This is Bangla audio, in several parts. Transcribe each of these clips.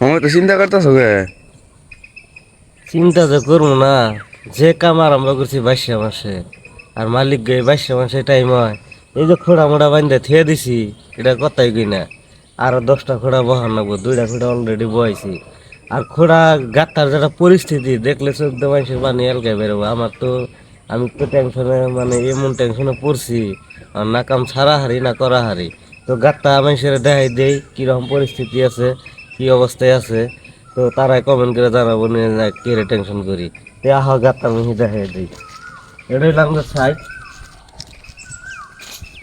আমি তো চিন্তা করতেছো গে। চিন্তা যে করবো না, যে কাম আরম্ভ করছি 22 মাসে, আর মালিক গে 22 মাসে টাইম হয়। এই যে খোড়া মোড়া বান্ধে থিয়ে দিছি, এটা কথাই কই না। আরো 10টা খোড়া বহান লাগবো, 2টা খোড়া অলরেডি বহাইছি। আর খোড়া গাত্তার যেটা পরিস্থিতি দেখলে চোখ দিয়ে মানুষের পানি এলকে বেরোবো। আমি তো টেনশনে, মানে এমন টেনশনে পড়ছি, আর না কাম ছাড়া হারি না করা হারি। তো গাত্তা মানুষের দেখাই দেই কিরকম পরিস্থিতি আছে, কি অবস্থায় আছে। তো তারাই কমেন্ট করে জানাবো নিয়ে না কে রে টেনশন করি। তে আহ গাত্তা আমি দেখাই দিই। এটাই আমাদের সাইড।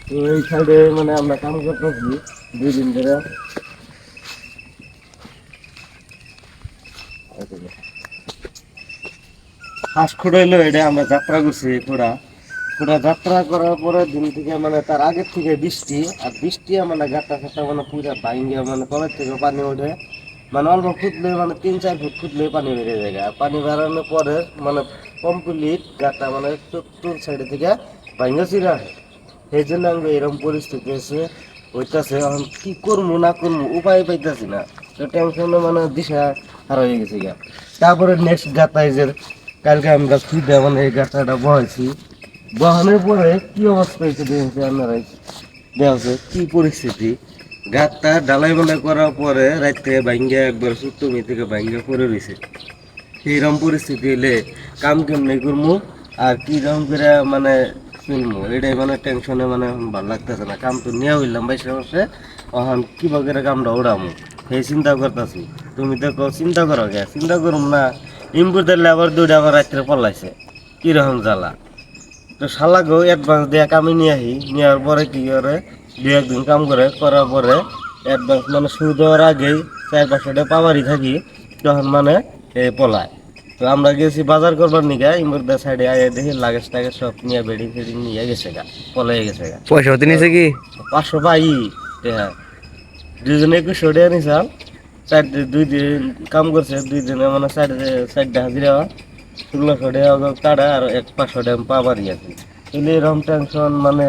তো এই সাইডে মানে আমরা কাম করতেছি 2 দিন ধরে। ফার্স্ট খোঁড়া হইলো এটা আমরা যাত্রা করছি। খোঁড়া খোঁড়া যাত্রা করার পরে দিন থেকে, মানে তার আগের থেকে বৃষ্টি, আর বৃষ্টি মানে গাঁটা ফাটা মানে পুরা ভাঙ্গে, মানে তলের থেকে পানি ওঠে। মানে অল্প ফুটলে, মানে 3-4 ফুট ফুটলে পানি বেড়ে যায়। আর পানি বেড়ানোর পরে মানে কমপ্লিট গাঁটা মানে চতুর সাইডে থেকে ভাঙ্গে চিরা। সেই জন্য আমি এরকম পরিস্থিতি এসে হইতাছে। এখন কি করবো না করবো উপায় পাইতেছি না। তো টেনশনে মানে দিশা হারা হয়ে গেছে গা। তারপরে নেক্সট গাঁটায় যে কালকে আমরা খুঁজে মানে এই গাঁটাটা বহাইছি। বহানোর পরে কি অবস্থা হয়েছে দেখেছি আপনারাই, দেখছে কি পরিস্থিতি। গাঁটটা ঢালাই বালাই করার পরে রাত থেকে ভাঙ্গে একবার সুতমি থেকে ভাঙ্গে পড়ে রয়েছে। সেইরকম পরিস্থিতি হলে কাম কেমনি করবো আর কি রকম করে মানে শুনবো, এটাই মানে টেনশনে মানে ভালো লাগতেছে না। কাম তো নিয়ে হইলাম 22 মাসে, এখন কিভাবে করে কামটা উড়ামো সেই চিন্তা করতেছি। তুমি দেখো চিন্তা করো গে, চিন্তা করুম না। ইম্পুদের লেবার 2টা আবার রাত্রে পলাইছে, কিরকম জ্বালা। তো শালাকেও অ্যাডভান্স দিয়ে কামে নিয়ে আহি, নেওয়ার পরে কি করে 2-1 দিন কাম করে করার পরে অ্যাডভান্স মানে শুরু দেওয়ার আগেই 4-500 পাওয়ারই থাকি, তখন মানে পলায়। তো আমরা গেছি বাজার করবার নিকে, ইমুরদের সাইডে আগে দেখি লাগেজ টাগেজ সব নিয়ে বেড়ি ফেড়ি নিয়ে গেছে গা, পলাই গেছে গা। পয়সা হতে তো নিছে কি? 500 পাই। হ্যাঁ, 2 জনে 2100 নিছাল। 2 দিন কাম করছে, 2 দিনে মানে 4টা হাজিরা 1600 কাটা, আর 500 পাবারই আছে। কিন্তু এরকম টেনশন মানে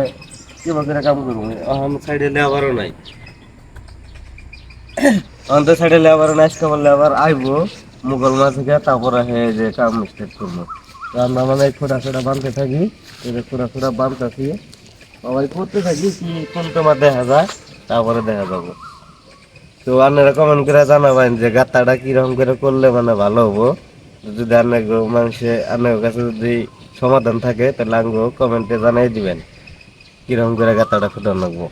কি করে কাম করবো। এখন সাইডে লেবারও নাই, আমাদের সাইডে লেবার নাই। আজকে বললে আবার আইবো মুঘল মাছ থেকে, তারপরে হয়ে যে কাম স্টার্ট করবো। তো আমরা মানে খোঁড়া খোঁড়া বানতে থাকি, এই যে খোঁড়া খোঁড়া বানতেছি, সবাই করতে থাকি কি কোন তোমার দেখা যায়, তারপরে দেখা যাবো। তো আপনারা কমেন্ট করে জানাবেন যে গাত্তাটা কিরকম করে করলে মানে ভালো হবো। যদি আপনার কাছে যদি সমাধান থাকে তাহলে আঙ্গো কমেন্টে জানাই দিবেন কিরকম করে গাত্তাটা ফুটানো লাগবো।